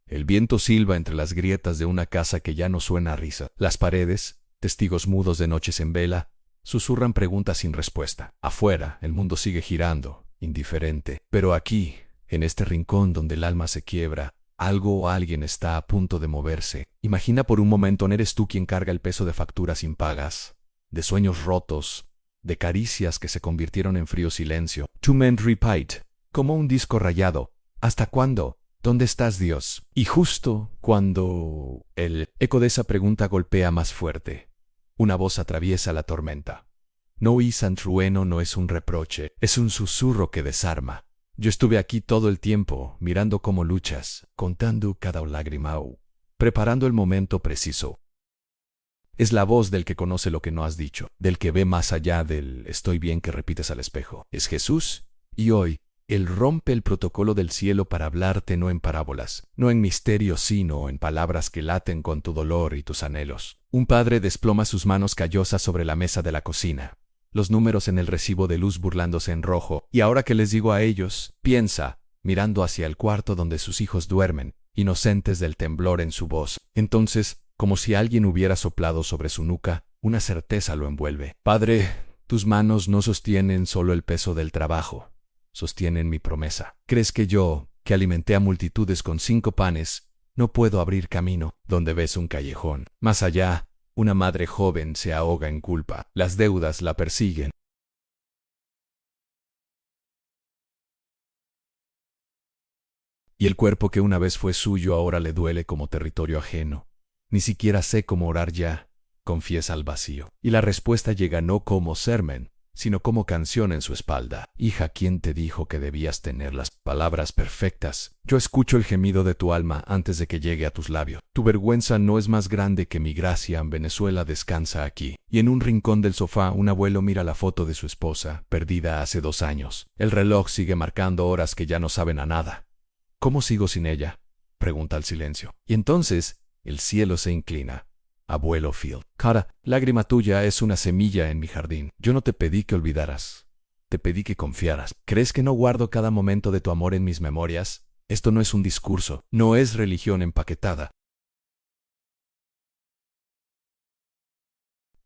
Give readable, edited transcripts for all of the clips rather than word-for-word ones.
El viento silba entre las grietas de una casa que ya no suena a risa. Las paredes, testigos mudos de noches en vela, susurran preguntas sin respuesta. Afuera, el mundo sigue girando, indiferente. Pero aquí, en este rincón donde el alma se quiebra, algo o alguien está a punto de moverse. Imagina por un momento, no eres tú quien carga el peso de facturas impagas, de sueños rotos, de caricias que se convirtieron en frío silencio. To mend repeat, como un disco rayado. ¿Hasta cuándo? ¿Dónde estás, Dios? Y justo cuando el eco de esa pregunta golpea más fuerte, una voz atraviesa la tormenta. No es un trueno, no es un reproche, es un susurro que desarma. Yo estuve aquí todo el tiempo, mirando cómo luchas, contando cada lágrima, preparando el momento preciso. Es la voz del que conoce lo que no has dicho, del que ve más allá del estoy bien que repites al espejo. Es Jesús, y hoy, Él rompe el protocolo del cielo para hablarte no en parábolas, no en misterios, sino en palabras que laten con tu dolor y tus anhelos. Un padre desploma sus manos callosas sobre la mesa de la cocina, los números en el recibo de luz burlándose en rojo. Y ahora que les digo a ellos, piensa, mirando hacia el cuarto donde sus hijos duermen, inocentes del temblor en su voz. Entonces, como si alguien hubiera soplado sobre su nuca, una certeza lo envuelve. Padre, tus manos no sostienen solo el peso del trabajo, sostienen mi promesa. ¿Crees que yo, que alimenté a multitudes con 5 panes, no puedo abrir camino donde ves un callejón? Más allá, una madre joven se ahoga en culpa. Las deudas la persiguen. Y el cuerpo que una vez fue suyo ahora le duele como territorio ajeno. Ni siquiera sé cómo orar ya, confiesa al vacío. Y la respuesta llega no como sermón, sino como canción en su espalda. Hija, ¿quién te dijo que debías tener las palabras perfectas? Yo escucho el gemido de tu alma antes de que llegue a tus labios. Tu vergüenza no es más grande que mi gracia. En Venezuela descansa aquí. Y en un rincón del sofá un abuelo mira la foto de su esposa, perdida hace 2 años. El reloj sigue marcando horas que ya no saben a nada. ¿Cómo sigo sin ella?, pregunta el silencio. Y entonces el cielo se inclina. Abuelo Phil. Cada lágrima tuya es una semilla en mi jardín. Yo no te pedí que olvidaras. Te pedí que confiaras. ¿Crees que no guardo cada momento de tu amor en mis memorias? Esto no es un discurso, no es religión empaquetada.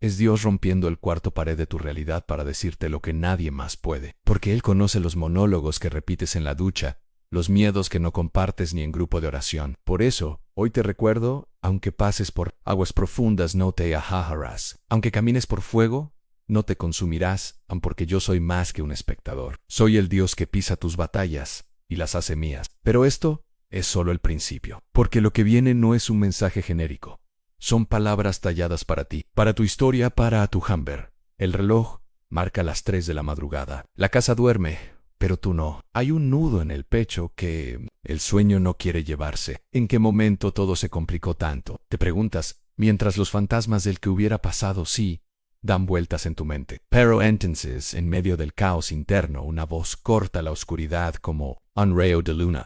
Es Dios rompiendo el cuarto pared de tu realidad para decirte lo que nadie más puede. Porque Él conoce los monólogos que repites en la ducha, los miedos que no compartes ni en grupo de oración. Por eso, hoy te recuerdo, aunque pases por aguas profundas no te ahogarás. Aunque camines por fuego, no te consumirás, aun porque yo soy más que un espectador. Soy el Dios que pisa tus batallas y las hace mías. Pero esto es solo el principio. Porque lo que viene no es un mensaje genérico. Son palabras talladas para ti, para tu historia, para tu Humber. El reloj marca las 3 de la madrugada. La casa duerme, pero tú no. Hay un nudo en el pecho que el sueño no quiere llevarse. ¿En qué momento todo se complicó tanto?, te preguntas, mientras los fantasmas del que hubiera pasado sí dan vueltas en tu mente. Pero entonces, en medio del caos interno, una voz corta la oscuridad como un rayo de luna.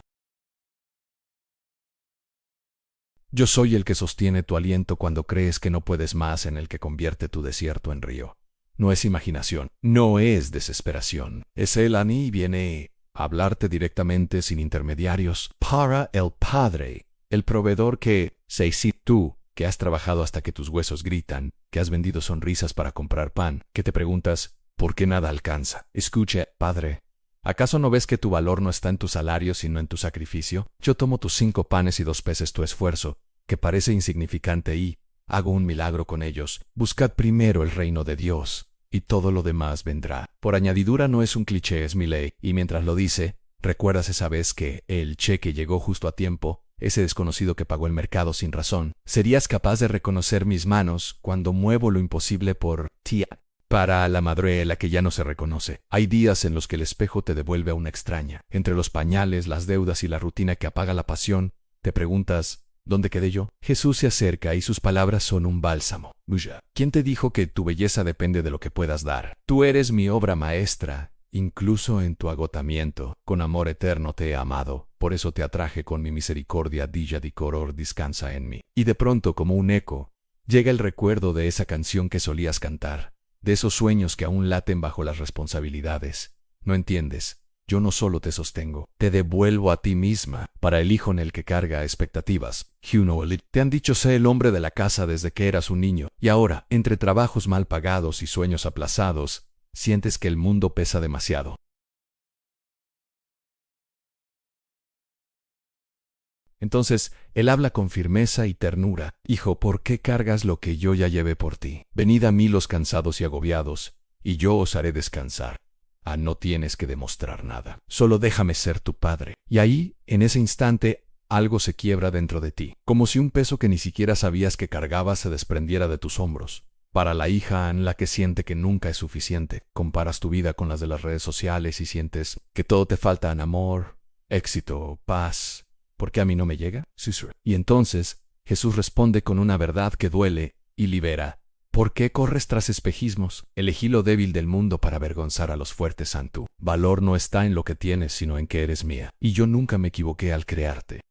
Yo soy el que sostiene tu aliento cuando crees que no puedes más, en el que convierte tu desierto en río. No es imaginación, no es desesperación. Es Él a mí y viene a hablarte directamente sin intermediarios. Para el Padre, el proveedor que sé si tú, que has trabajado hasta que tus huesos gritan, que has vendido sonrisas para comprar pan, que te preguntas, ¿por qué nada alcanza? Escucha, Padre, ¿acaso no ves que tu valor no está en tu salario sino en tu sacrificio? Yo tomo tus 5 panes y 2 peces, tu esfuerzo, que parece insignificante, y hago un milagro con ellos. Buscad primero el reino de Dios, y todo lo demás vendrá. Por añadidura no es un cliché, es mi ley. Y mientras lo dice, ¿recuerdas esa vez que el cheque llegó justo a tiempo? Ese desconocido que pagó el mercado sin razón. ¿Serías capaz de reconocer mis manos cuando muevo lo imposible por ti? Para la madre, la que ya no se reconoce. Hay días en los que el espejo te devuelve a una extraña. Entre los pañales, las deudas y la rutina que apaga la pasión, te preguntas, ¿dónde quedé yo? Jesús se acerca y sus palabras son un bálsamo. ¿Quién te dijo que tu belleza depende de lo que puedas dar? Tú eres mi obra maestra. Incluso en tu agotamiento, con amor eterno te he amado. Por eso te atraje con mi misericordia. Dilla di coror, descansa en mí. Y de pronto, como un eco, llega el recuerdo de esa canción que solías cantar, de esos sueños que aún laten bajo las responsabilidades. No entiendes. yo no solo te sostengo, te devuelvo a ti misma, para el hijo en el que carga expectativas. Te han dicho sé el hombre de la casa desde que eras un niño, y ahora, entre trabajos mal pagados y sueños aplazados, sientes que el mundo pesa demasiado. Entonces, él habla con firmeza y ternura. Hijo, ¿por qué cargas lo que yo ya llevé por ti? Venid a mí los cansados y agobiados, y yo os haré descansar. No tienes que demostrar nada. Solo déjame ser tu padre. Y ahí, en ese instante, algo se quiebra dentro de ti, como si un peso que ni siquiera sabías que cargabas se desprendiera de tus hombros. Para la hija en la que siente que nunca es suficiente, comparas tu vida con las de las redes sociales y sientes que todo te falta en amor, éxito, paz. ¿Por qué a mí no me llega? Sí, sir. Y entonces, Jesús responde con una verdad que duele y libera. ¿Por qué corres tras espejismos? Elegí lo débil del mundo para avergonzar a los fuertes, Santu. Valor no está en lo que tienes, sino en que eres mía. Y yo nunca me equivoqué al crearte.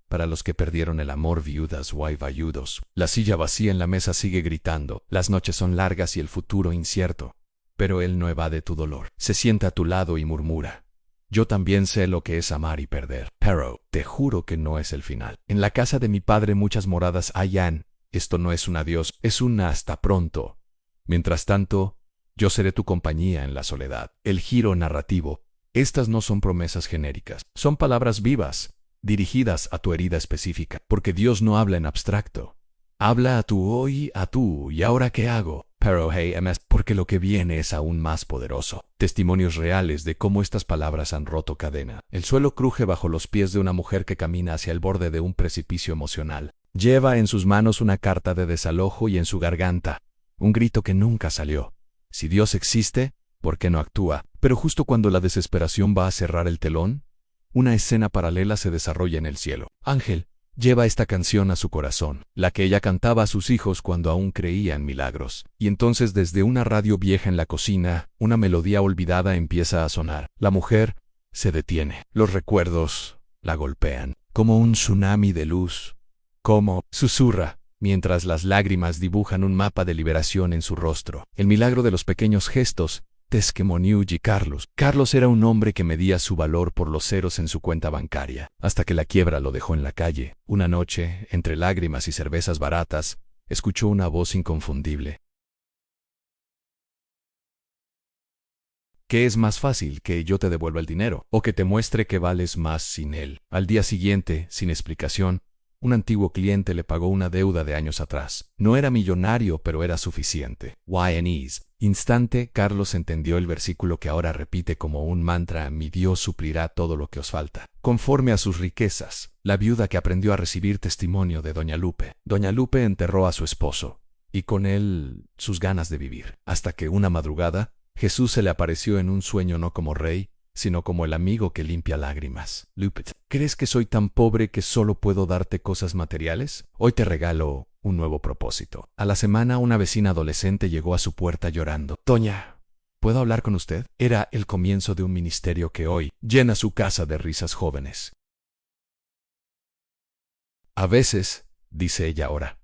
Para los que perdieron el amor, viudas o viudos, la silla vacía en la mesa sigue gritando. Las noches son largas y el futuro incierto. Pero él no evade tu dolor. Se sienta a tu lado y murmura. Yo también sé lo que es amar y perder. Pero te juro que no es el final. En la casa de mi padre muchas moradas hayan. Esto no es un adiós, es un hasta pronto. Mientras tanto, yo seré tu compañía en la soledad. El giro narrativo. Estas no son promesas genéricas, son palabras vivas, dirigidas a tu herida específica, porque Dios no habla en abstracto. Habla a tu hoy, a tú, ¿y ahora qué hago? Pero hey, MS, porque lo que viene es aún más poderoso. Testimonios reales de cómo estas palabras han roto cadena. El suelo cruje bajo los pies de una mujer que camina hacia el borde de un precipicio emocional. Lleva en sus manos una carta de desalojo y en su garganta un grito que nunca salió. Si Dios existe, ¿por qué no actúa? Pero justo cuando la desesperación va a cerrar el telón, una escena paralela se desarrolla en el cielo. Ángel lleva esta canción a su corazón, la que ella cantaba a sus hijos cuando aún creía en milagros. Y entonces desde una radio vieja en la cocina, una melodía olvidada empieza a sonar. La mujer se detiene. Los recuerdos la golpean, como un tsunami de luz. Como susurra, mientras las lágrimas dibujan un mapa de liberación en su rostro. El milagro de los pequeños gestos. Testimoniuji Carlos. Carlos era un hombre que medía su valor por los ceros en su cuenta bancaria, hasta que la quiebra lo dejó en la calle. Una noche, entre lágrimas y cervezas baratas, escuchó una voz inconfundible. ¿Qué es más fácil, que yo te devuelva el dinero, o que te muestre que vales más sin él? Al día siguiente, sin explicación, un antiguo cliente le pagó una deuda de años atrás. No era millonario, pero era suficiente. Instante, Carlos entendió el versículo que ahora repite como un mantra: mi Dios suplirá todo lo que os falta, conforme a sus riquezas. La viuda que aprendió a recibir testimonio de Doña Lupe. Doña Lupe enterró a su esposo, y con él sus ganas de vivir, hasta que una madrugada, Jesús se le apareció en un sueño no como rey, sino como el amigo que limpia lágrimas. Lupe, ¿crees que soy tan pobre que solo puedo darte cosas materiales? Hoy te regalo un nuevo propósito. A la semana, una vecina adolescente llegó a su puerta llorando. Doña, ¿puedo hablar con usted? Era el comienzo de un ministerio que hoy llena su casa de risas jóvenes. A veces, dice ella ahora,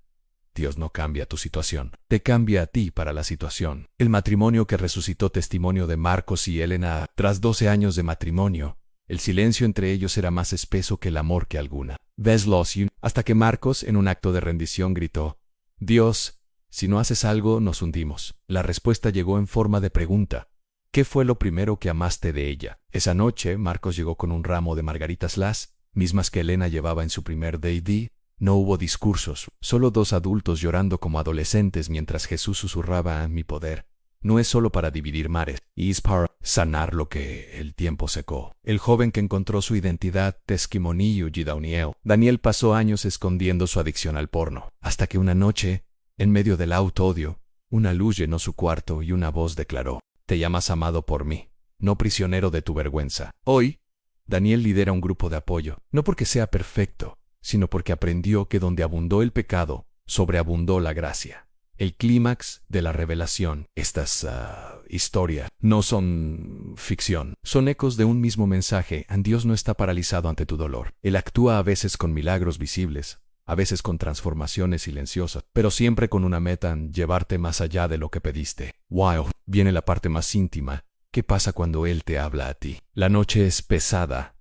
Dios no cambia tu situación, te cambia a ti para la situación. El matrimonio que resucitó testimonio de Marcos y Elena. Tras 12 años de matrimonio, el silencio entre ellos era más espeso que el amor que alguna. Hasta que Marcos, en un acto de rendición, gritó: Dios, si no haces algo, nos hundimos. La respuesta llegó en forma de pregunta. ¿Qué fue lo primero que amaste de ella? Esa noche, Marcos llegó con un ramo de margaritas las mismas que Elena llevaba en su primer date. No hubo discursos, solo dos adultos llorando como adolescentes mientras Jesús susurraba: mi poder no es solo para dividir mares, es para sanar lo que el tiempo secó. El joven que encontró su identidad, Testimoniu Gidauniel. Daniel pasó años escondiendo su adicción al porno, hasta que una noche, en medio del auto-odio, una luz llenó su cuarto y una voz declaró: te llamas amado por mí, no prisionero de tu vergüenza. Hoy, Daniel lidera un grupo de apoyo, no porque sea perfecto, sino porque aprendió que donde abundó el pecado, sobreabundó la gracia. El clímax de la revelación. Estas historias no son ficción, son ecos de un mismo mensaje. Dios no está paralizado ante tu dolor. Él actúa a veces con milagros visibles, a veces con transformaciones silenciosas, pero siempre con una meta: llevarte más allá de lo que pediste. Viene la parte más íntima, ¿Qué pasa cuando Él te habla a ti? La noche es pesada.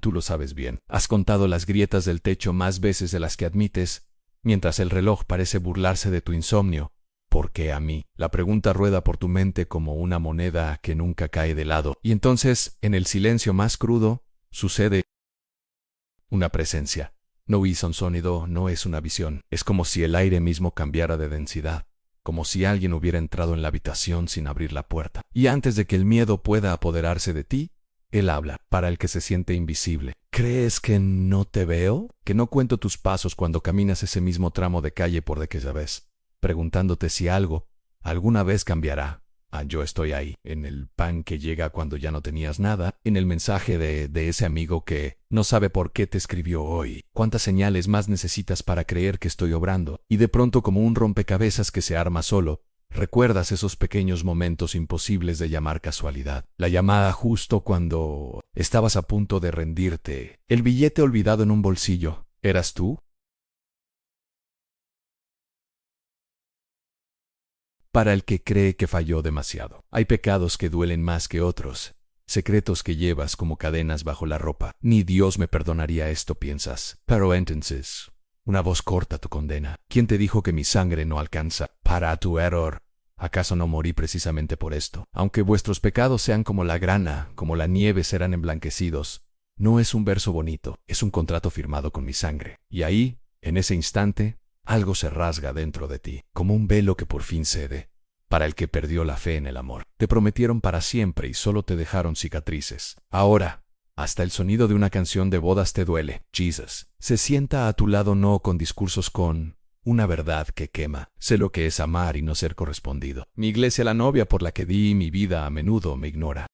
Tú lo sabes bien. Has contado las grietas del techo más veces de las que admites, mientras el reloj parece burlarse de tu insomnio. ¿Por qué a mí? La pregunta rueda por tu mente como una moneda que nunca cae de lado. Y entonces, en el silencio más crudo, sucede una presencia. No es un sonido, no es una visión. Es como si el aire mismo cambiara de densidad, como si alguien hubiera entrado en la habitación sin abrir la puerta. Y antes de que el miedo pueda apoderarse de ti, Él habla, para el que se siente invisible. ¿Crees que no te veo? ¿Que no cuento tus pasos cuando caminas ese mismo tramo de calle por de que ya ves? Preguntándote si algo, alguna vez cambiará. Yo estoy ahí, en el pan que llega cuando ya no tenías nada, en el mensaje de ese amigo que no sabe por qué te escribió hoy. ¿Cuántas señales más necesitas para creer que estoy obrando? Y de pronto, como un rompecabezas que se arma solo, recuerdas esos pequeños momentos imposibles de llamar casualidad. La llamada justo cuando estabas a punto de rendirte. El billete olvidado en un bolsillo. ¿Eras tú? Para el que cree que falló demasiado. Hay pecados que duelen más que otros, secretos que llevas como cadenas bajo la ropa. Ni Dios me perdonaría esto, piensas. Pero entonces, una voz corta tu condena. ¿Quién te dijo que mi sangre no alcanza? Para tu error. ¿Acaso no morí precisamente por esto? Aunque vuestros pecados sean como la grana, como la nieve serán emblanquecidos. No es un verso bonito, es un contrato firmado con mi sangre. Y ahí, en ese instante, algo se rasga dentro de ti, como un velo que por fin cede. Para el que perdió la fe en el amor. Te prometieron para siempre y solo te dejaron cicatrices. Ahora, hasta el sonido de una canción de bodas te duele. Jesus se sienta a tu lado, no con discursos, con una verdad que quema. Sé lo que es amar y no ser correspondido. Mi iglesia, la novia por la que di mi vida, a menudo me ignora.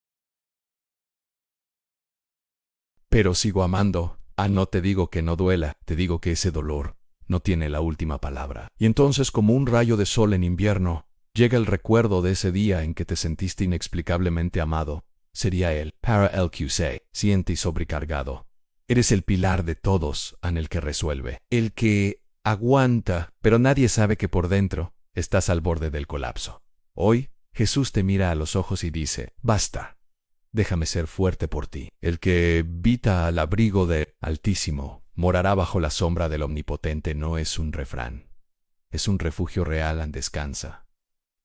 Pero sigo amando. No te digo que no duela, te digo que ese dolor no tiene la última palabra. Y entonces, como un rayo de sol en invierno, llega el recuerdo de ese día en que te sentiste inexplicablemente amado. Sería él, para el que se siente sobrecargado. Eres el pilar de todos, en el que resuelve, el que aguanta, pero nadie sabe que por dentro estás al borde del colapso. Hoy, Jesús te mira a los ojos y dice, basta. Déjame ser fuerte por ti. El que habita al abrigo del Altísimo morará bajo la sombra del Omnipotente. No es un refrán. Es un refugio real. Descansa.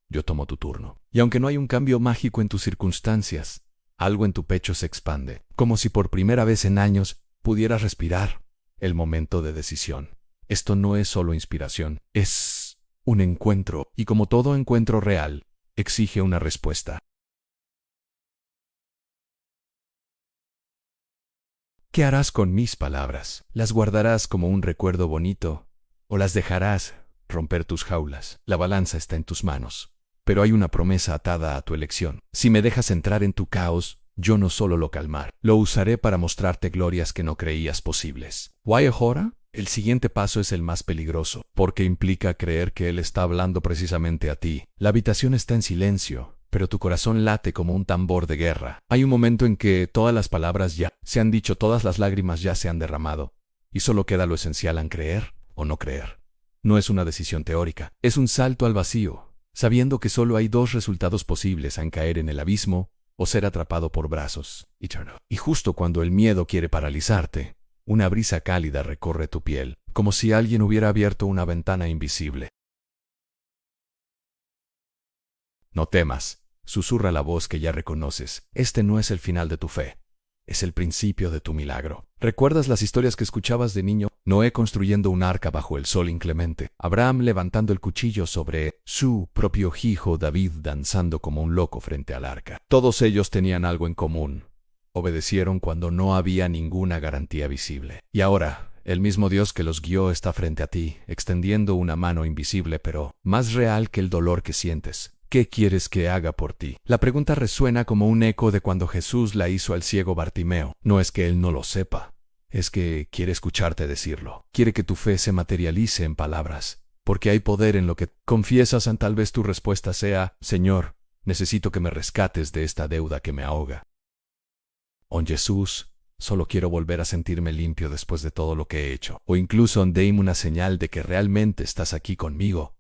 Yo tomo tu turno. Y aunque no hay un cambio mágico en tus circunstancias, algo en tu pecho se expande, como si por primera vez en años pudieras respirar. El momento de decisión. Esto no es solo inspiración, es un encuentro, y como todo encuentro real, exige una respuesta. ¿Qué harás con mis palabras? ¿Las guardarás como un recuerdo bonito o las dejarás romper tus jaulas? La balanza está en tus manos, pero hay una promesa atada a tu elección. Si me dejas entrar en tu caos, yo no solo lo calmar, lo usaré para mostrarte glorias que no creías posibles. ¿Why ahora? El siguiente paso es el más peligroso, porque implica creer que Él está hablando precisamente a ti. La habitación está en silencio, pero tu corazón late como un tambor de guerra. Hay un momento en que todas las palabras ya se han dicho, todas las lágrimas ya se han derramado, y solo queda lo esencial en creer o no creer. No es una decisión teórica, es un salto al vacío, sabiendo que solo hay dos resultados posibles: en caer en el abismo o ser atrapado por brazos eternos. Y justo cuando el miedo quiere paralizarte, una brisa cálida recorre tu piel, como si alguien hubiera abierto una ventana invisible. No temas, susurra la voz que ya reconoces. Este no es el final de tu fe, es el principio de tu milagro. ¿Recuerdas las historias que escuchabas de niño? Noé construyendo un arca bajo el sol inclemente, Abraham levantando el cuchillo sobre su propio hijo, David danzando como un loco frente al arca. Todos ellos tenían algo en común: obedecieron cuando no había ninguna garantía visible. Y ahora, el mismo Dios que los guió está frente a ti, extendiendo una mano invisible pero más real que el dolor que sientes. ¿Qué quieres que haga por ti? La pregunta resuena como un eco de cuando Jesús la hizo al ciego Bartimeo. No es que él no lo sepa, es que quiere escucharte decirlo. Quiere que tu fe se materialice en palabras, porque hay poder en lo que confiesas. Tal vez tu respuesta sea: Señor, necesito que me rescates de esta deuda que me ahoga. Jesús, solo quiero volver a sentirme limpio después de todo lo que he hecho. O incluso dame una señal de que realmente estás aquí conmigo.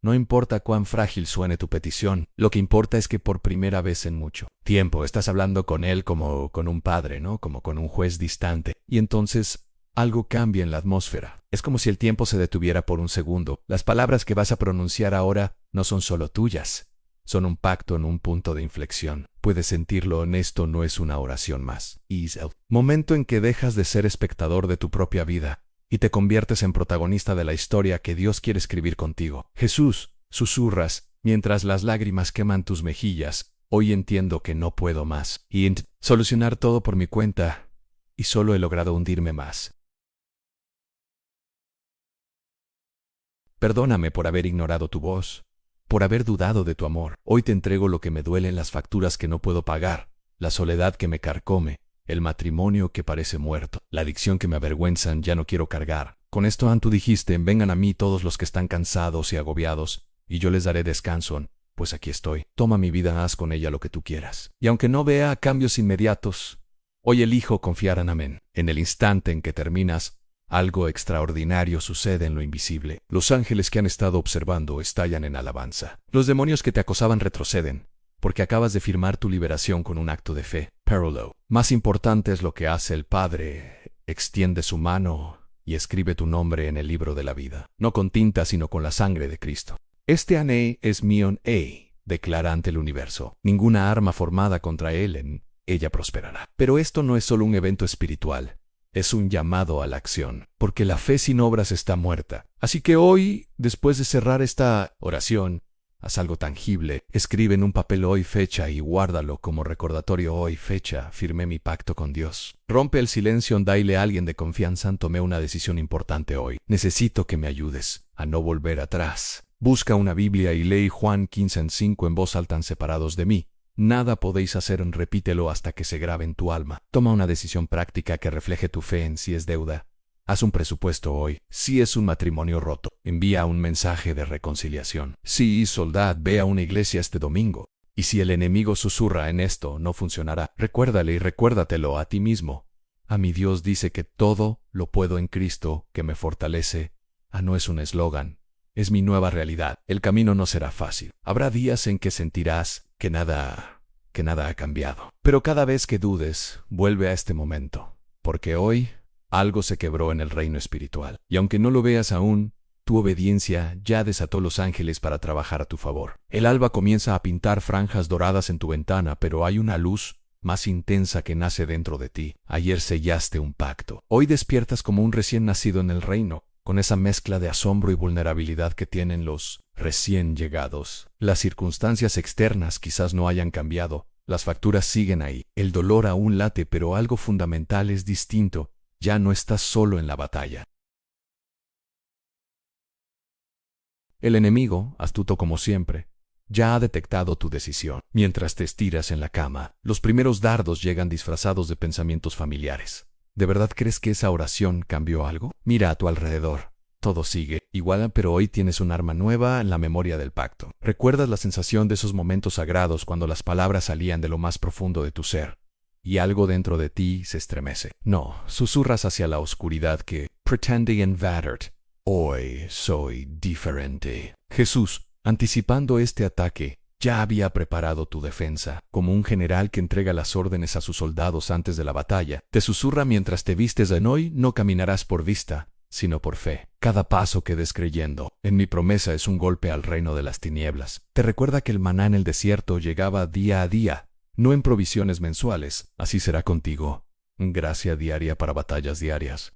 No importa cuán frágil suene tu petición, lo que importa es que por primera vez en mucho tiempo estás hablando con Él como con un padre, ¿no? Como con un juez distante. Y entonces algo cambia en la atmósfera. Es como si el tiempo se detuviera por un segundo. Las palabras que vas a pronunciar ahora no son solo tuyas. Son un pacto en un punto de inflexión. Puedes sentirlo, esto no es una oración más. Es el momento en que dejas de ser espectador de tu propia vida y te conviertes en protagonista de la historia que Dios quiere escribir contigo. Jesús, susurras, mientras las lágrimas queman tus mejillas. Hoy entiendo que no puedo más y solucionar todo por mi cuenta, y solo he logrado hundirme más. Perdóname por haber ignorado tu voz, por haber dudado de tu amor. Hoy te entrego lo que me duele en las facturas que no puedo pagar, la soledad que me carcome, el matrimonio que parece muerto, la adicción que me avergüenzan, ya no quiero cargar. Con esto tú dijiste, vengan a mí todos los que están cansados y agobiados, y yo les daré descanso. Pues aquí estoy. Toma mi vida, haz con ella lo que tú quieras. Y aunque no vea cambios inmediatos, hoy elijo confiar en amén. En el instante en que terminas, algo extraordinario sucede en lo invisible. Los ángeles que han estado observando estallan en alabanza. Los demonios que te acosaban retroceden, porque acabas de firmar tu liberación con un acto de fe. Parallel. Más importante es lo que hace el Padre. Extiende su mano y escribe tu nombre en el libro de la vida. No con tinta, sino con la sangre de Cristo. Este ANE es mío, declara ante el universo. Ninguna arma formada contra él en ella prosperará. Pero esto no es solo un evento espiritual. Es un llamado a la acción, porque la fe sin obras está muerta. Así que hoy, después de cerrar esta oración, haz algo tangible. Escribe en un papel hoy fecha y guárdalo como recordatorio. Hoy fecha, firmé mi pacto con Dios. Rompe el silencio, dile a alguien de confianza, tomé una decisión importante hoy. Necesito que me ayudes a no volver atrás. Busca una Biblia y lee Juan 15:5 en voz alta, separados de mí. Nada podéis hacer, repítelo hasta que se grabe en tu alma. Toma una decisión práctica que refleje tu fe en si es deuda. Haz un presupuesto hoy. Si es un matrimonio roto, envía un mensaje de reconciliación. Si es soldad, ve a una iglesia este domingo. Y si el enemigo susurra en esto, no funcionará. Recuérdale y recuérdatelo a ti mismo. A mi Dios dice que todo lo puedo en Cristo, que me fortalece. No es un eslogan. Es mi nueva realidad. El camino no será fácil. Habrá días en que sentirás que nada ha cambiado. Pero cada vez que dudes, vuelve a este momento. Porque hoy algo se quebró en el reino espiritual. Y aunque no lo veas aún, tu obediencia ya desató los ángeles para trabajar a tu favor. El alba comienza a pintar franjas doradas en tu ventana, pero hay una luz más intensa que nace dentro de ti. Ayer sellaste un pacto. Hoy despiertas como un recién nacido en el reino, con esa mezcla de asombro y vulnerabilidad que tienen los recién llegados. Las circunstancias externas quizás no hayan cambiado, las facturas siguen ahí, el dolor aún late, pero algo fundamental es distinto, ya no estás solo en la batalla. El enemigo, astuto como siempre, ya ha detectado tu decisión. Mientras te estiras en la cama, los primeros dardos llegan disfrazados de pensamientos familiares. ¿De verdad crees que esa oración cambió algo? Mira a tu alrededor. Todo sigue igual, pero hoy tienes un arma nueva en la memoria del pacto. ¿Recuerdas la sensación de esos momentos sagrados cuando las palabras salían de lo más profundo de tu ser y algo dentro de ti se estremece? No, susurras hacia la oscuridad que pretende invadir. Hoy soy diferente. Jesús, anticipando este ataque, ya había preparado tu defensa, como un general que entrega las órdenes a sus soldados antes de la batalla. Te susurra mientras te vistes en hoy, no caminarás por vista, sino por fe. Cada paso que des creyendo en mi promesa es un golpe al reino de las tinieblas. Te recuerda que el maná en el desierto llegaba día a día, no en provisiones mensuales. Así será contigo. Gracia diaria para batallas diarias.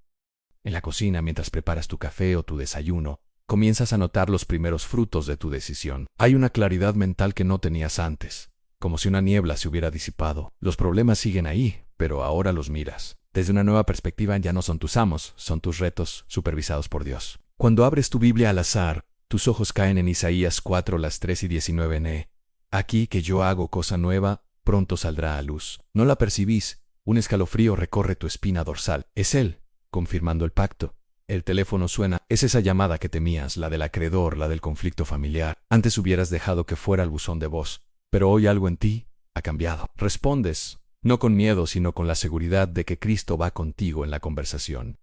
En la cocina, mientras preparas tu café o tu desayuno, comienzas a notar los primeros frutos de tu decisión. Hay una claridad mental que no tenías antes, como si una niebla se hubiera disipado. Los problemas siguen ahí, pero ahora los miras. Desde una nueva perspectiva ya no son tus amos, son tus retos supervisados por Dios. Cuando abres tu Biblia al azar, tus ojos caen en Isaías 4, las 3 y 19. Aquí que yo hago cosa nueva, pronto saldrá a luz. No la percibís, un escalofrío recorre tu espina dorsal. Es Él, confirmando el pacto. El teléfono suena, es esa llamada que temías, la del acreedor, la del conflicto familiar. Antes hubieras dejado que fuera el buzón de voz, pero hoy algo en ti ha cambiado. Respondes, no con miedo, sino con la seguridad de que Cristo va contigo en la conversación.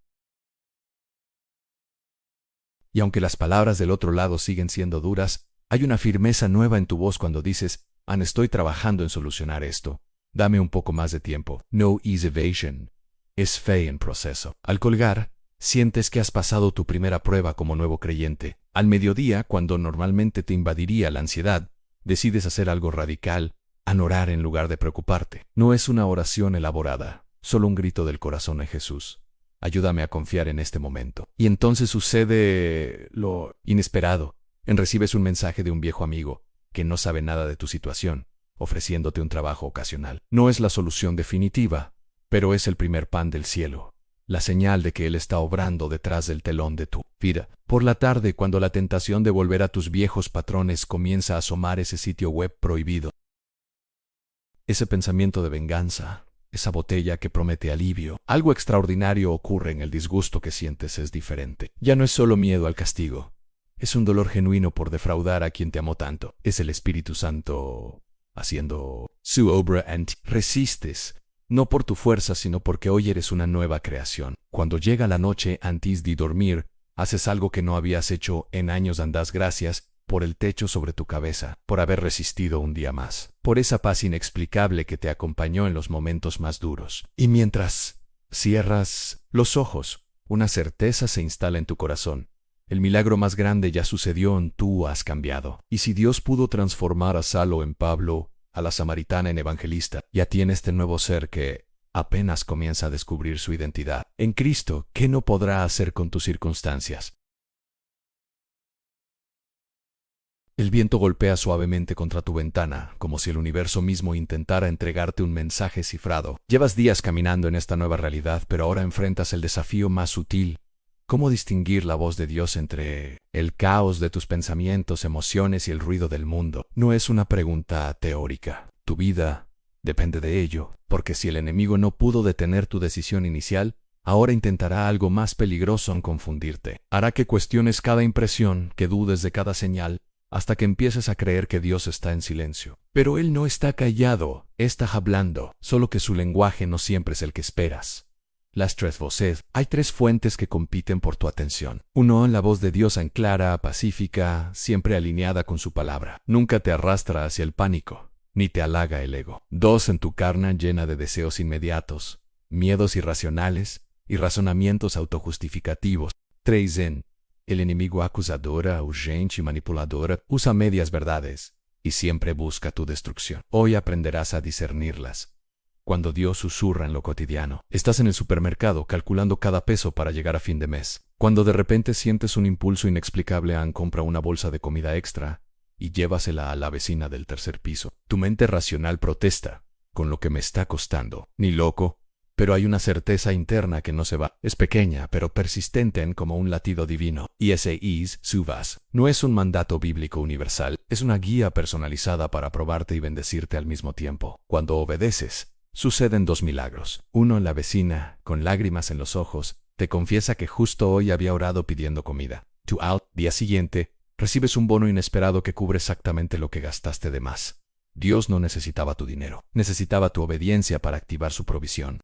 Y aunque las palabras del otro lado siguen siendo duras, hay una firmeza nueva en tu voz cuando dices, estoy trabajando en solucionar esto. Dame un poco más de tiempo. No is evasion. Es fe en proceso. Al colgar, sientes que has pasado tu primera prueba como nuevo creyente. Al mediodía, cuando normalmente te invadiría la ansiedad, decides hacer algo radical, orar en lugar de preocuparte. No es una oración elaborada, solo un grito del corazón a Jesús. Ayúdame a confiar en este momento. Y entonces sucede lo inesperado. Recibes un mensaje de un viejo amigo que no sabe nada de tu situación, ofreciéndote un trabajo ocasional. No es la solución definitiva, pero es el primer pan del cielo, la señal de que Él está obrando detrás del telón de tu vida. Por la tarde, cuando la tentación de volver a tus viejos patrones comienza a asomar ese sitio web prohibido, ese pensamiento de venganza, esa botella que promete alivio, algo extraordinario ocurre en el disgusto que sientes es diferente. Ya no es solo miedo al castigo, es un dolor genuino por defraudar a quien te amó tanto. Es el Espíritu Santo haciendo su obra en ti. Resistes, no por tu fuerza, sino porque hoy eres una nueva creación. Cuando llega la noche antes de dormir, haces algo que no habías hecho en años. Das gracias por el techo sobre tu cabeza, por haber resistido un día más, por esa paz inexplicable que te acompañó en los momentos más duros. Y mientras cierras los ojos, una certeza se instala en tu corazón. El milagro más grande ya sucedió, tú has cambiado. Y si Dios pudo transformar a Saulo en Pablo, a la samaritana en evangelista, y a ti en este nuevo ser que apenas comienza a descubrir su identidad en Cristo, ¿qué no podrá hacer con tus circunstancias? El viento golpea suavemente contra tu ventana, como si el universo mismo intentara entregarte un mensaje cifrado. Llevas días caminando en esta nueva realidad, pero ahora enfrentas el desafío más sutil. ¿Cómo distinguir la voz de Dios entre el caos de tus pensamientos, emociones y el ruido del mundo? No es una pregunta teórica. Tu vida depende de ello, porque si el enemigo no pudo detener tu decisión inicial, ahora intentará algo más peligroso en confundirte. Hará que cuestiones cada impresión, que dudes de cada señal, hasta que empieces a creer que Dios está en silencio. Pero Él no está callado, está hablando, solo que su lenguaje no siempre es el que esperas. Las tres voces. Hay tres fuentes que compiten por tu atención. Uno, la voz de Dios en clara, pacífica, siempre alineada con su palabra. Nunca te arrastra hacia el pánico, ni te halaga el ego. Dos, en tu carne llena de deseos inmediatos, miedos irracionales y razonamientos autojustificativos. Tres, el enemigo acusadora, urgente y manipuladora usa medias verdades y siempre busca tu destrucción. Hoy aprenderás a discernirlas. Cuando Dios susurra en lo cotidiano, estás en el supermercado calculando cada peso para llegar a fin de mes. Cuando de repente sientes un impulso inexplicable compra una bolsa de comida extra y llévasela a la vecina del tercer piso. Tu mente racional protesta, con lo que me está costando. Ni loco, pero hay una certeza interna que no se va. Es pequeña, pero persistente como un latido divino. Y ese is, subas, no es un mandato bíblico universal, es una guía personalizada para probarte y bendecirte al mismo tiempo. Cuando obedeces, suceden dos milagros. Uno, la vecina, con lágrimas en los ojos, te confiesa que justo hoy había orado pidiendo comida. Al día siguiente, recibes un bono inesperado que cubre exactamente lo que gastaste de más. Dios no necesitaba tu dinero, necesitaba tu obediencia para activar su provisión.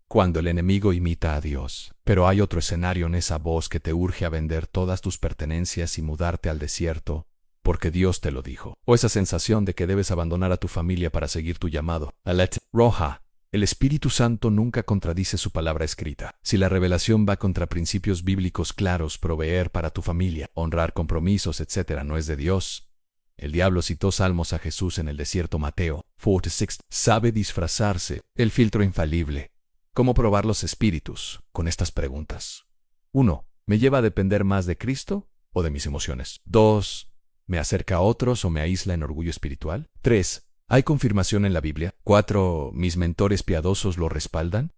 Cuando el enemigo imita a Dios. Pero hay otro escenario en esa voz que te urge a vender todas tus pertenencias y mudarte al desierto, porque Dios te lo dijo. O esa sensación de que debes abandonar a tu familia para seguir tu llamado. Alet roja. El Espíritu Santo nunca contradice su palabra escrita. Si la revelación va contra principios bíblicos claros, proveer para tu familia, honrar compromisos, etc., no es de Dios. El diablo citó salmos a Jesús en el desierto. Mateo 46. Sabe disfrazarse. El filtro infalible. ¿Cómo probar los espíritus? Con estas preguntas. 1. ¿Me lleva a depender más de Cristo o de mis emociones? 2. ¿Me acerca a otros o me aísla en orgullo espiritual? 3. ¿Hay confirmación en la Biblia? 4. ¿Mis mentores piadosos lo respaldan?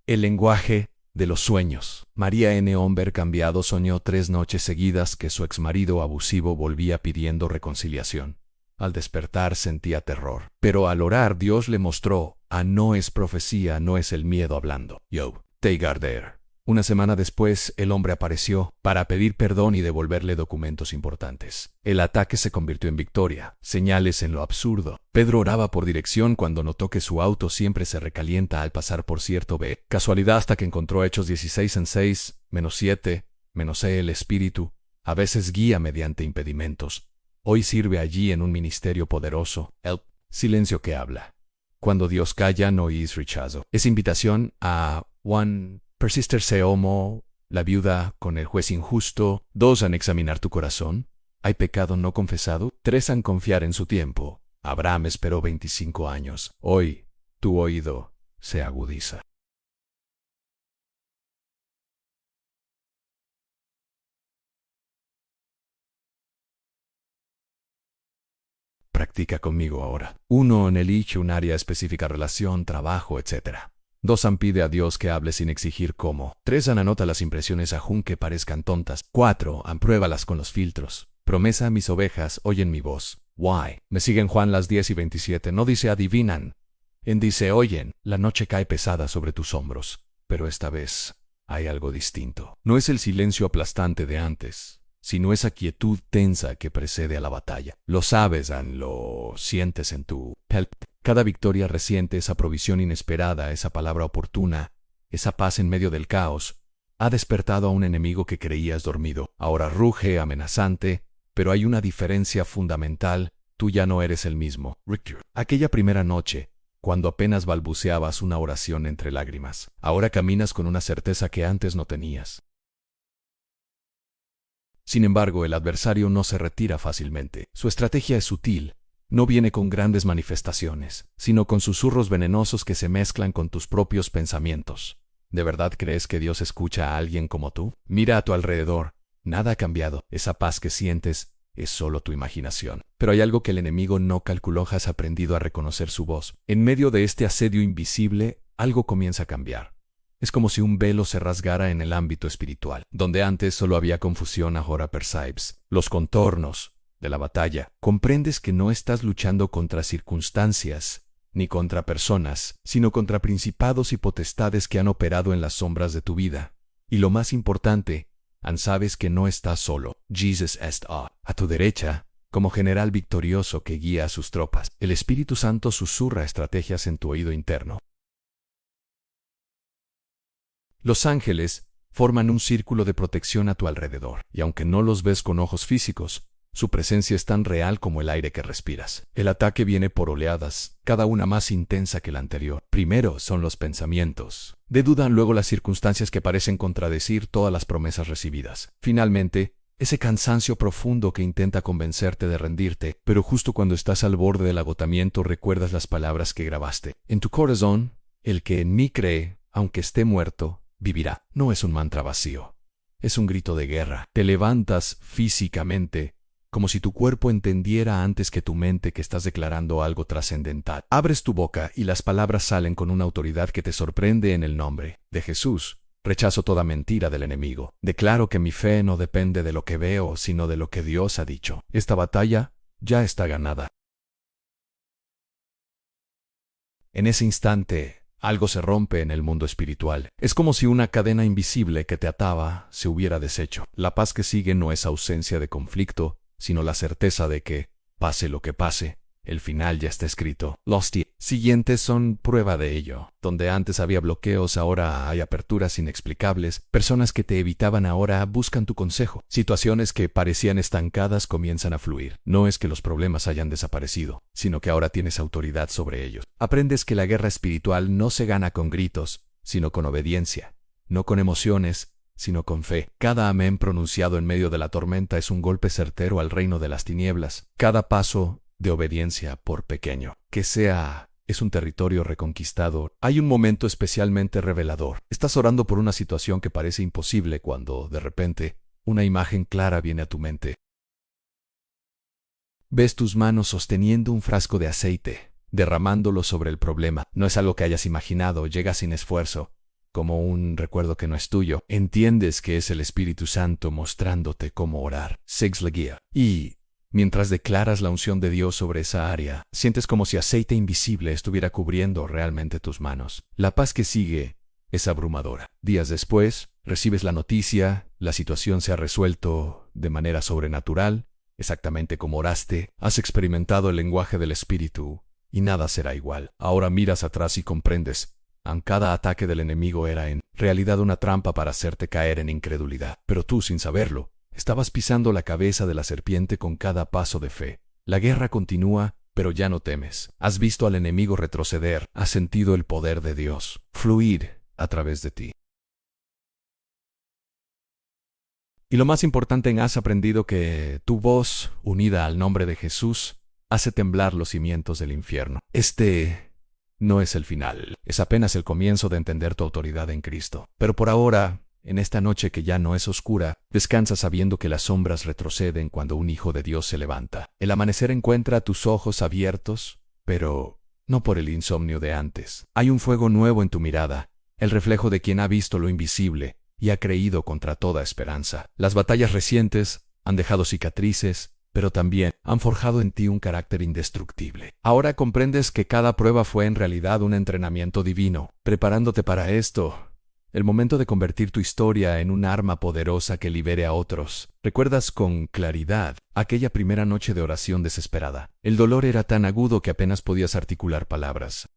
El lenguaje de los sueños. María N. Homber cambiado soñó 3 noches seguidas que su exmarido abusivo volvía pidiendo reconciliación. Al despertar sentía terror. Pero al orar Dios le mostró, no es profecía, no es el miedo hablando. Job. Teigarder. Una semana después, el hombre apareció para pedir perdón y devolverle documentos importantes. El ataque se convirtió en victoria, señales en lo absurdo. Pedro oraba por dirección cuando notó que su auto siempre se recalienta al pasar por cierto B. Casualidad hasta que encontró Hechos 16 en 6, -7, -E el Espíritu. A veces guía mediante impedimentos. Hoy sirve allí en un ministerio poderoso. El silencio que habla. Cuando Dios calla no es rechazo. Es invitación a 1. Persisterse homo, la viuda con el juez injusto. 2. A examinar tu corazón. ¿Hay pecado no confesado? 3. A confiar en su tiempo. Abraham esperó 25 años. Hoy, tu oído se agudiza. Practica conmigo ahora. 1. En elige un área específica: relación, trabajo, etc. 2. Pide a Dios que hable sin exigir cómo. 3. Anota las impresiones aun que parezcan tontas. 4. Pruébalas con los filtros. Promesa: mis ovejas oyen mi voz. Why? Me siguen Juan las 10:27. No dice adivinan. Dice oyen. La noche cae pesada sobre tus hombros. Pero esta vez hay algo distinto. No es el silencio aplastante de antes, sino esa quietud tensa que precede a la batalla. Lo sabes, lo sientes en tu piel. Cada victoria reciente, esa provisión inesperada, esa palabra oportuna, esa paz en medio del caos, ha despertado a un enemigo que creías dormido. Ahora ruge, amenazante, pero hay una diferencia fundamental: tú ya no eres el mismo. Richter. Aquella primera noche, cuando apenas balbuceabas una oración entre lágrimas, ahora caminas con una certeza que antes no tenías. Sin embargo, el adversario no se retira fácilmente. Su estrategia es sutil. No viene con grandes manifestaciones, sino con susurros venenosos que se mezclan con tus propios pensamientos. ¿De verdad crees que Dios escucha a alguien como tú? Mira a tu alrededor. Nada ha cambiado. Esa paz que sientes es solo tu imaginación. Pero hay algo que el enemigo no calculó. Has aprendido a reconocer su voz. En medio de este asedio invisible, algo comienza a cambiar. Es como si un velo se rasgara en el ámbito espiritual. Donde antes solo había confusión, ahora percibes los contornos de la batalla. Comprendes que no estás luchando contra circunstancias ni contra personas, sino contra principados y potestades que han operado en las sombras de tu vida. Y lo más importante, sabes que no estás solo. Jesus está a tu derecha, como general victorioso que guía a sus tropas. El Espíritu Santo susurra estrategias en tu oído interno. Los ángeles forman un círculo de protección a tu alrededor, y aunque no los ves con ojos físicos, su presencia es tan real como el aire que respiras. El ataque viene por oleadas, cada una más intensa que la anterior. Primero son los pensamientos de duda, luego las circunstancias que parecen contradecir todas las promesas recibidas. Finalmente, ese cansancio profundo que intenta convencerte de rendirte, pero justo cuando estás al borde del agotamiento recuerdas las palabras que grabaste en tu corazón: el que en mí cree, aunque esté muerto, vivirá. No es un mantra vacío, es un grito de guerra. Te levantas físicamente, como si tu cuerpo entendiera antes que tu mente que estás declarando algo trascendental. Abres tu boca y las palabras salen con una autoridad que te sorprende. En el nombre de Jesús, rechazo toda mentira del enemigo. Declaro que mi fe no depende de lo que veo, sino de lo que Dios ha dicho. Esta batalla ya está ganada. En ese instante, algo se rompe en el mundo espiritual. Es como si una cadena invisible que te ataba se hubiera deshecho. La paz que sigue no es ausencia de conflicto, sino la certeza de que, pase lo que pase, el final ya está escrito. Los siguientes son prueba de ello. Donde antes había bloqueos, ahora hay aperturas inexplicables. Personas que te evitaban ahora buscan tu consejo. Situaciones que parecían estancadas comienzan a fluir. No es que los problemas hayan desaparecido, sino que ahora tienes autoridad sobre ellos. Aprendes que la guerra espiritual no se gana con gritos, sino con obediencia. No con emociones, sino con fe. Cada amén pronunciado en medio de la tormenta es un golpe certero al reino de las tinieblas. Cada paso de obediencia, por pequeño que sea, es un territorio reconquistado. Hay un momento especialmente revelador. Estás orando por una situación que parece imposible cuando, de repente, una imagen clara viene a tu mente. Ves tus manos sosteniendo un frasco de aceite, derramándolo sobre el problema. No es algo que hayas imaginado, llega sin esfuerzo, como un recuerdo que no es tuyo. Entiendes que es el Espíritu Santo mostrándote cómo orar. Sigues la guía. Y mientras declaras la unción de Dios sobre esa área, sientes como si aceite invisible estuviera cubriendo realmente tus manos. La paz que sigue es abrumadora. Días después, recibes la noticia, la situación se ha resuelto de manera sobrenatural, exactamente como oraste, has experimentado el lenguaje del Espíritu, y nada será igual. Ahora miras atrás y comprendes. Cada ataque del enemigo era en realidad una trampa para hacerte caer en incredulidad. Pero tú, sin saberlo, estabas pisando la cabeza de la serpiente con cada paso de fe. La guerra continúa, pero ya no temes. Has visto al enemigo retroceder, has sentido el poder de Dios fluir a través de ti. Y lo más importante, has aprendido que tu voz, unida al nombre de Jesús, hace temblar los cimientos del infierno. Este no es el final, es apenas el comienzo de entender tu autoridad en Cristo. Pero por ahora, en esta noche que ya no es oscura, descansa sabiendo que las sombras retroceden cuando un hijo de Dios se levanta. El amanecer encuentra tus ojos abiertos, pero no por el insomnio de antes. Hay un fuego nuevo en tu mirada, el reflejo de quien ha visto lo invisible y ha creído contra toda esperanza. Las batallas recientes han dejado cicatrices, pero también han forjado en ti un carácter indestructible. Ahora comprendes que cada prueba fue en realidad un entrenamiento divino, preparándote para esto. El momento de convertir tu historia en un arma poderosa que libere a otros. Recuerdas con claridad aquella primera noche de oración desesperada. El dolor era tan agudo que apenas podías articular palabras.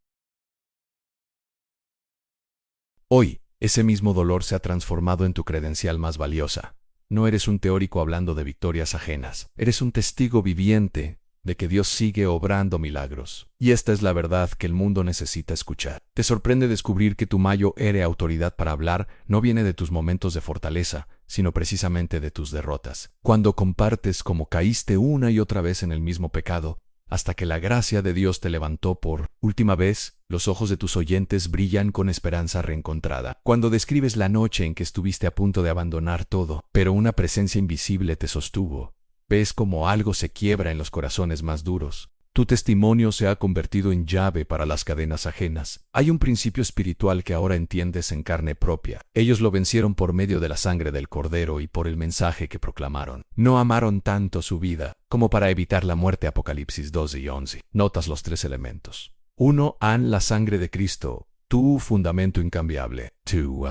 Hoy, ese mismo dolor se ha transformado en tu credencial más valiosa. No eres un teórico hablando de victorias ajenas. Eres un testigo viviente de que Dios sigue obrando milagros. Y esta es la verdad que el mundo necesita escuchar. Te sorprende descubrir que tu mayor autoridad para hablar no viene de tus momentos de fortaleza, sino precisamente de tus derrotas. Cuando compartes cómo caíste una y otra vez en el mismo pecado, hasta que la gracia de Dios te levantó por última vez, los ojos de tus oyentes brillan con esperanza reencontrada. Cuando describes la noche en que estuviste a punto de abandonar todo, pero una presencia invisible te sostuvo, ves como algo se quiebra en los corazones más duros. Tu testimonio se ha convertido en llave para las cadenas ajenas. Hay un principio espiritual que ahora entiendes en carne propia. Ellos lo vencieron por medio de la sangre del Cordero y por el mensaje que proclamaron. No amaron tanto su vida como para evitar la muerte. Apocalipsis 12 y 11. Notas los tres elementos. 1. La sangre de Cristo, tu fundamento incambiable. Tu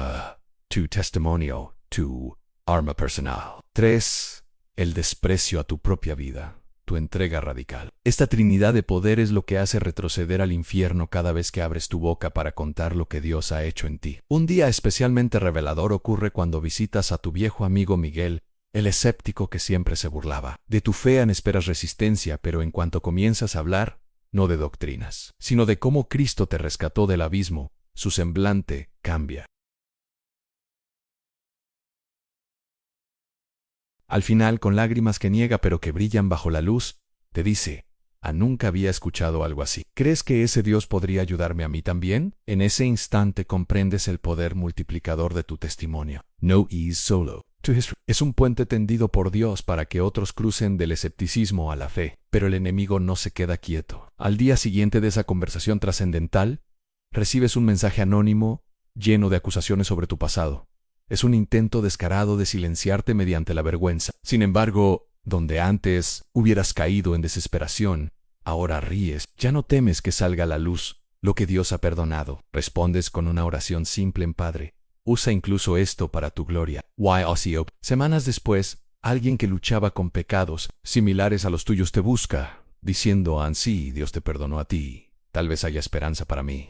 testimonio, tu arma personal. 3. El desprecio a tu propia vida. Tu entrega radical. Esta trinidad de poder es lo que hace retroceder al infierno cada vez que abres tu boca para contar lo que Dios ha hecho en ti. Un día especialmente revelador ocurre cuando visitas a tu viejo amigo Miguel, el escéptico que siempre se burlaba. De tu fe esperas resistencia, pero en cuanto comienzas a hablar, no de doctrinas, sino de cómo Cristo te rescató del abismo, su semblante cambia. Al final, con lágrimas que niega pero que brillan bajo la luz, te dice, nunca había escuchado algo así. ¿Crees que ese Dios podría ayudarme a mí también? En ese instante comprendes el poder multiplicador de tu testimonio. No is solo to history. Es un puente tendido por Dios para que otros crucen del escepticismo a la fe. Pero el enemigo no se queda quieto. Al día siguiente de esa conversación trascendental, recibes un mensaje anónimo lleno de acusaciones sobre tu pasado. Es un intento descarado de silenciarte mediante la vergüenza. Sin embargo, donde antes hubieras caído en desesperación, ahora ríes. Ya no temes que salga a la luz lo que Dios ha perdonado. Respondes con una oración simple en Padre. Usa incluso esto para tu gloria. Semanas después, alguien que luchaba con pecados similares a los tuyos te busca, diciendo, sí, Dios te perdonó a ti. Tal vez haya esperanza para mí.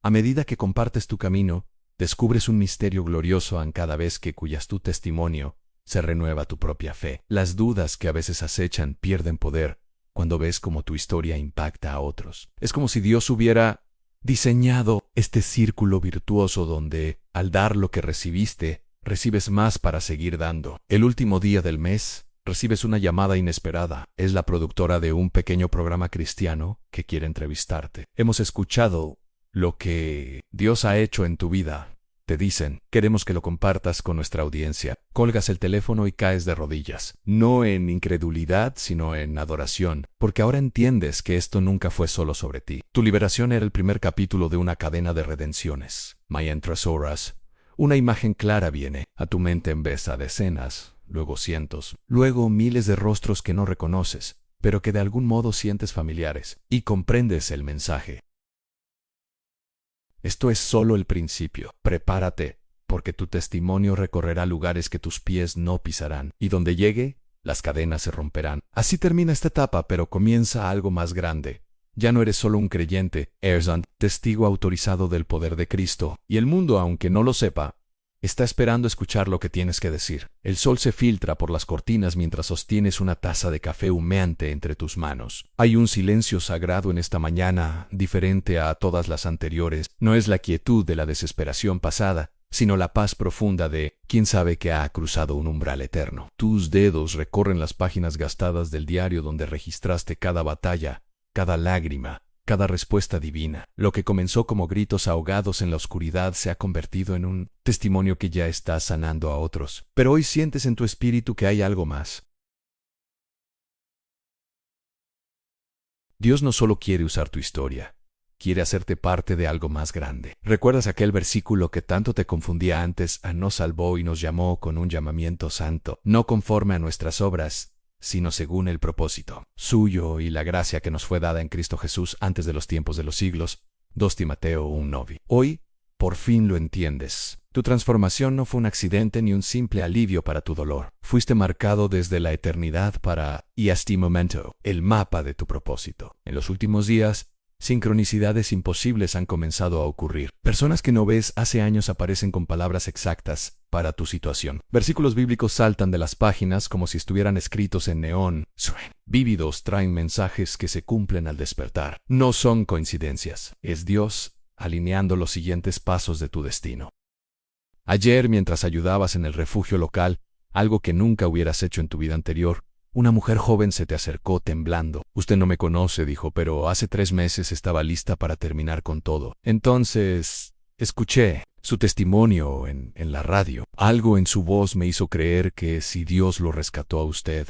A medida que compartes tu camino, descubres un misterio glorioso cada vez que cuyas tu testimonio se renueva tu propia fe. Las dudas que a veces acechan pierden poder cuando ves cómo tu historia impacta a otros. Es como si Dios hubiera diseñado este círculo virtuoso donde, al dar lo que recibiste, recibes más para seguir dando. El último día del mes, recibes una llamada inesperada. Es la productora de un pequeño programa cristiano que quiere entrevistarte. Hemos escuchado lo que Dios ha hecho en tu vida. Te dicen, queremos que lo compartas con nuestra audiencia. Colgas el teléfono y caes de rodillas. No en incredulidad, sino en adoración, porque ahora entiendes que esto nunca fue solo sobre ti. Tu liberación era el primer capítulo de una cadena de redenciones. Mientras oras, una imagen clara viene a tu mente en vez a decenas, luego cientos, luego miles de rostros que no reconoces, pero que de algún modo sientes familiares, y comprendes el mensaje. Esto es solo el principio. Prepárate, porque tu testimonio recorrerá lugares que tus pies no pisarán, y donde llegue, las cadenas se romperán. Así termina esta etapa, pero comienza algo más grande. Ya no eres solo un creyente, eres un testigo autorizado del poder de Cristo, y el mundo, aunque no lo sepa, está esperando escuchar lo que tienes que decir. El sol se filtra por las cortinas mientras sostienes una taza de café humeante entre tus manos. Hay un silencio sagrado en esta mañana, diferente a todas las anteriores. No es la quietud de la desesperación pasada, sino la paz profunda de quién sabe que ha cruzado un umbral eterno. Tus dedos recorren las páginas gastadas del diario donde registraste cada batalla, cada lágrima, cada respuesta divina. Lo que comenzó como gritos ahogados en la oscuridad se ha convertido en un testimonio que ya está sanando a otros. Pero hoy sientes en tu espíritu que hay algo más. Dios no solo quiere usar tu historia, quiere hacerte parte de algo más grande. ¿Recuerdas aquel versículo que tanto te confundía antes? Nos salvó y nos llamó con un llamamiento santo, no conforme a nuestras obras, sino según el propósito suyo y la gracia que nos fue dada en Cristo Jesús antes de los tiempos de los siglos. 2 Timoteo 1:9. Hoy, por fin lo entiendes. Tu transformación no fue un accidente ni un simple alivio para tu dolor. Fuiste marcado desde la eternidad para, y este momento, el mapa de tu propósito. En los últimos días, sincronicidades imposibles han comenzado a ocurrir. Personas que no ves hace años aparecen con palabras exactas para tu situación. Versículos bíblicos saltan de las páginas como si estuvieran escritos en neón. Vívidos traen mensajes que se cumplen al despertar. No son coincidencias. Es Dios alineando los siguientes pasos de tu destino. Ayer, mientras ayudabas en el refugio local, algo que nunca hubieras hecho en tu vida anterior, una mujer joven se te acercó temblando. Usted no me conoce, dijo, pero hace 3 meses estaba lista para terminar con todo. Entonces, escuché su testimonio en la radio. Algo en su voz me hizo creer que si Dios lo rescató a usted,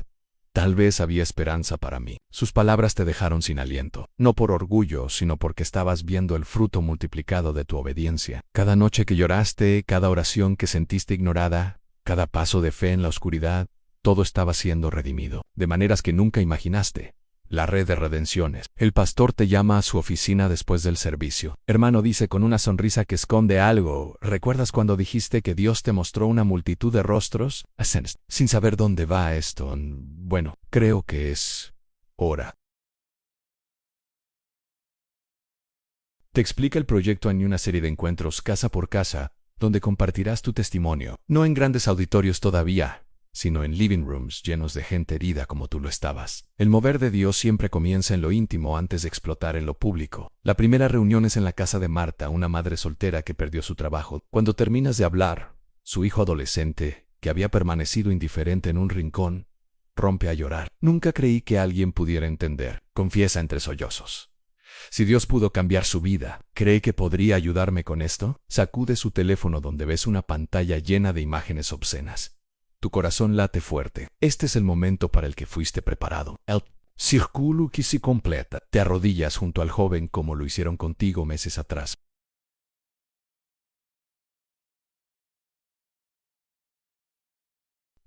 tal vez había esperanza para mí. Sus palabras te dejaron sin aliento, no por orgullo, sino porque estabas viendo el fruto multiplicado de tu obediencia. Cada noche que lloraste, cada oración que sentiste ignorada, cada paso de fe en la oscuridad, todo estaba siendo redimido, de maneras que nunca imaginaste. La red de redenciones. El pastor te llama a su oficina después del servicio. Hermano, dice con una sonrisa que esconde algo, ¿recuerdas cuando dijiste que Dios te mostró una multitud de rostros? Sin saber dónde va esto. Bueno, creo que es hora. Te explica el proyecto en una serie de encuentros casa por casa, donde compartirás tu testimonio, no en grandes auditorios todavía, sino en living rooms llenos de gente herida como tú lo estabas. El mover de Dios siempre comienza en lo íntimo antes de explotar en lo público. La primera reunión es en la casa de Marta, una madre soltera que perdió su trabajo. Cuando terminas de hablar, su hijo adolescente, que había permanecido indiferente en un rincón, rompe a llorar. Nunca creí que alguien pudiera entender, confiesa entre sollozos. Si Dios pudo cambiar su vida, ¿cree que podría ayudarme con esto? Sacude su teléfono donde ves una pantalla llena de imágenes obscenas. Tu corazón late fuerte. Este es el momento para el que fuiste preparado. El círculo que se completa. Te arrodillas junto al joven como lo hicieron contigo meses atrás.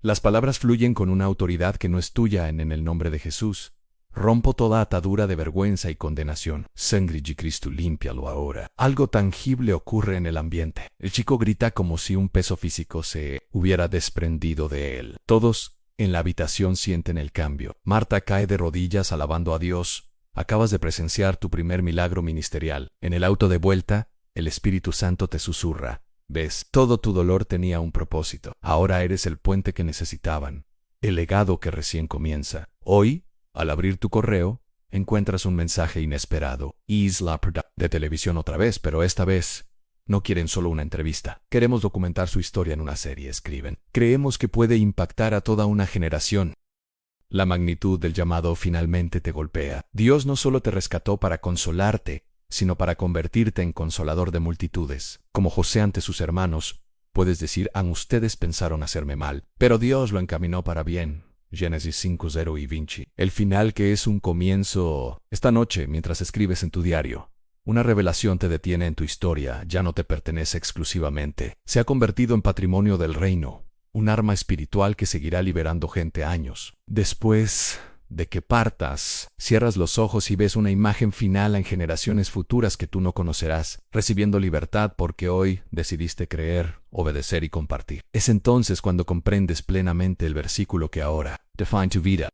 Las palabras fluyen con una autoridad que no es tuya en el nombre de Jesús. Rompo toda atadura de vergüenza y condenación. Sangre de Cristo, límpialo ahora. Algo tangible ocurre en el ambiente. El chico grita como si un peso físico se hubiera desprendido de él. Todos en la habitación sienten el cambio. Marta cae de rodillas alabando a Dios. Acabas de presenciar tu primer milagro ministerial. En el auto de vuelta, el Espíritu Santo te susurra. ¿Ves? Todo tu dolor tenía un propósito. Ahora eres el puente que necesitaban. El legado que recién comienza. Hoy, al abrir tu correo, encuentras un mensaje inesperado. Isla de televisión otra vez, pero esta vez no quieren solo una entrevista. Queremos documentar su historia en una serie, escriben. Creemos que puede impactar a toda una generación. La magnitud del llamado finalmente te golpea. Dios no solo te rescató para consolarte, sino para convertirte en consolador de multitudes. Como José ante sus hermanos, puedes decir, ustedes pensaron hacerme mal, pero Dios lo encaminó para bien. Génesis 5:0 y Vinci. El final que es un comienzo. Esta noche, mientras escribes en tu diario, una revelación te detiene en tu historia, ya no te pertenece exclusivamente. Se ha convertido en patrimonio del reino, un arma espiritual que seguirá liberando gente años después. de que partas, cierras los ojos y ves una imagen final en generaciones futuras que tú no conocerás, recibiendo libertad porque hoy decidiste creer, obedecer y compartir. Es entonces cuando comprendes plenamente el versículo que ahora define tu vida.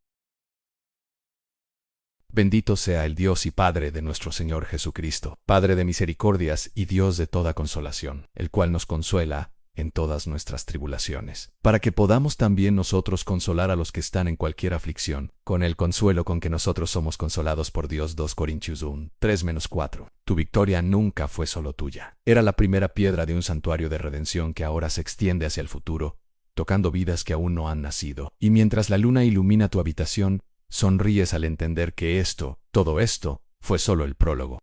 Bendito sea el Dios y Padre de nuestro Señor Jesucristo, Padre de misericordias y Dios de toda consolación, el cual nos consuela en todas nuestras tribulaciones, para que podamos también nosotros consolar a los que están en cualquier aflicción, con el consuelo con que nosotros somos consolados por Dios. 2 Corintios 1, 3-4. Tu victoria nunca fue solo tuya. Era la primera piedra de un santuario de redención que ahora se extiende hacia el futuro, tocando vidas que aún no han nacido. Y mientras la luna ilumina tu habitación, sonríes al entender que todo esto, fue solo el prólogo.